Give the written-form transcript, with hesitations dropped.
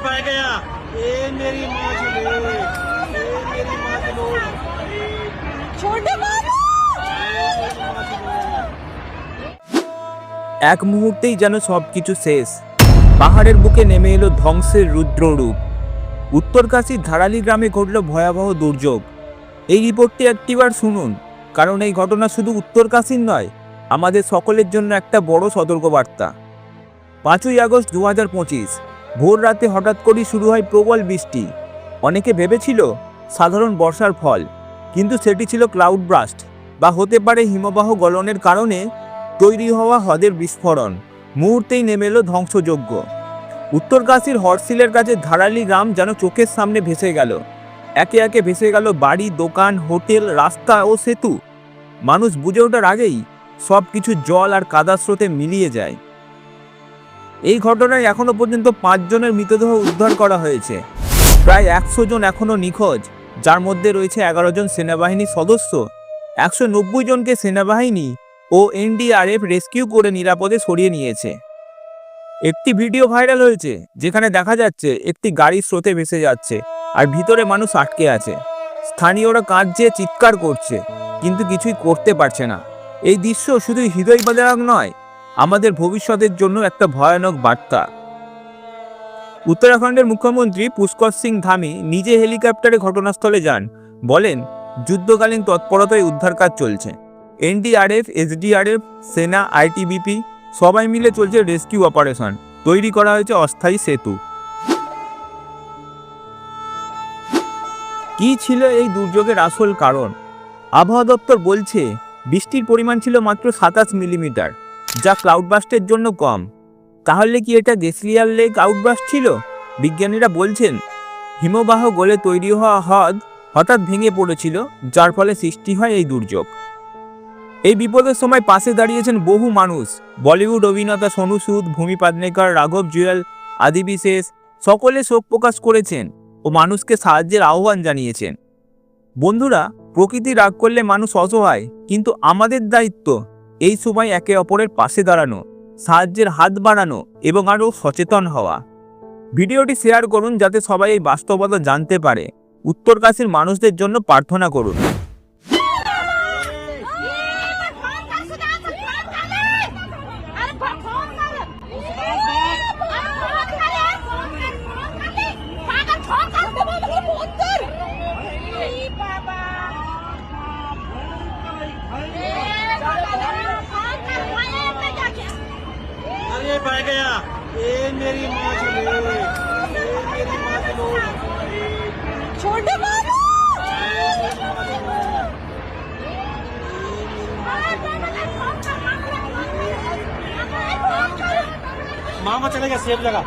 पा गया ये मेरी माँ ले ये मेरी माँ लो छोटे बाबू এক মুহূর্তেই যেন সবকিছু শেষ। পাহাড়ের বুকে নেমে এলো ধ্বংসের রুদ্ররূপ। উত্তরকাশীর ধারালি গ্রামে ঘটল ভয়াবহ দুর্যোগ। এই রিপোর্টটি একটিবার শুনুন, কারণ এই ঘটনা শুধু উত্তরকাশীর নয়, আমাদের সকলের জন্য একটা বড় সতর্কবার্তা। 5ই আগস্ট 2025 ভোর রাতে হঠাৎ করেই শুরু হয় প্রবল বৃষ্টি। অনেকে ভেবেছিল সাধারণ বর্ষার ফল, কিন্তু সেটি ছিল ক্লাউড ব্রাস্ট বা হতে পারে হিমবাহ গলনের কারণে তৈরি হওয়া হ্রদের বিস্ফোরণ। মুহূর্তেই নেমে এলো ধ্বংসযজ্ঞ। উত্তরকাশীর হরসিলের কাছে ধারালি গ্রাম যেন চোখের সামনে ভেসে গেল। একে একে ভেসে গেল বাড়ি, দোকান, হোটেল, রাস্তা ও সেতু। মানুষ বুঝে ওঠার আগেই সব কিছু জল আর কাদার স্রোতে মিলিয়ে যায়। এই ঘটনায় এখনো পর্যন্ত 5 জনের মৃতদেহ উদ্ধার করা হয়েছে। প্রায় 100 জন এখনও নিখোঁজ, যার মধ্যে রয়েছে 11 জন সেনাবাহিনী সদস্য। 190 জনকে সেনাবাহিনী ও এনডিআরএফ রেস্কিউ করে নিরাপদে সরিয়ে নিয়েছে। একটি ভিডিও ভাইরাল হয়েছে যেখানে দেখা যাচ্ছে একটি গাড়ি স্রোতে ভেসে যাচ্ছে আর ভিতরে মানুষ আটকে আছে। স্থানীয়রা কাঁদছে, চিৎকার করছে, কিন্তু কিছুই করতে পারছে না। এই দৃশ্য শুধু হৃদয় বিদারক নয়, আমাদের ভবিষ্যতের জন্য একটা ভয়ানক বার্তা। উত্তরাখণ্ডের মুখ্যমন্ত্রী পুষ্কর সিং ধামি নিজে হেলিকপ্টারে ঘটনাস্থলে যান। বলেন, যুদ্ধকালীন তৎপরতায় উদ্ধার কাজ চলছে। এনডিআরএফ, এসডিআরএফ, সেনা, আইটিবিপি সবাই মিলে চলছে রেস্কিউ অপারেশন। তৈরি করা হয়েছে অস্থায়ী সেতু। কি ছিল এই দুর্যোগের আসল কারণ? আবহাওয়া দপ্তর বলছে বৃষ্টির পরিমাণ ছিল মাত্র 27 মিলিমিটার, যা ক্লাউডবাস্টের জন্য কম। তাহলে কি এটা গ্লেসিয়ার লেক আউটবাস্ট ছিল? বিজ্ঞানীরা বলছেন হিমবাহ গলে তৈরি হওয়া হ্রদ হঠাৎ ভেঙে পড়েছিল, যার ফলে সৃষ্টি হয় এই দুর্যোগ। এই বিপদের সময় পাশে দাঁড়িয়েছেন বহু মানুষ। বলিউড অভিনেতা সোনু সুদ, ভূমি পাদনেকর, রাঘব জুয়েল, আদি বিশেষ সকলে শোক প্রকাশ করেছেন ও মানুষকে সাহায্যের আহ্বান জানিয়েছেন। বন্ধুরা, প্রকৃতি রাগ করলে মানুষ অসহায়, কিন্তু আমাদের দায়িত্ব এই সময় একে অপরের পাশে দাঁড়ানো, সাহায্যের হাত বাড়ানো এবং আরও সচেতন হওয়া। ভিডিওটি শেয়ার করুন যাতে সবাই এই বাস্তবতা জানতে পারে। উত্তরকাশীর মানুষদের জন্য প্রার্থনা করুন। ये पा गया ये मेरी माँ ले ये मेरी माँ लो छोटे बाबू मामा चलेगा सेफ जगह।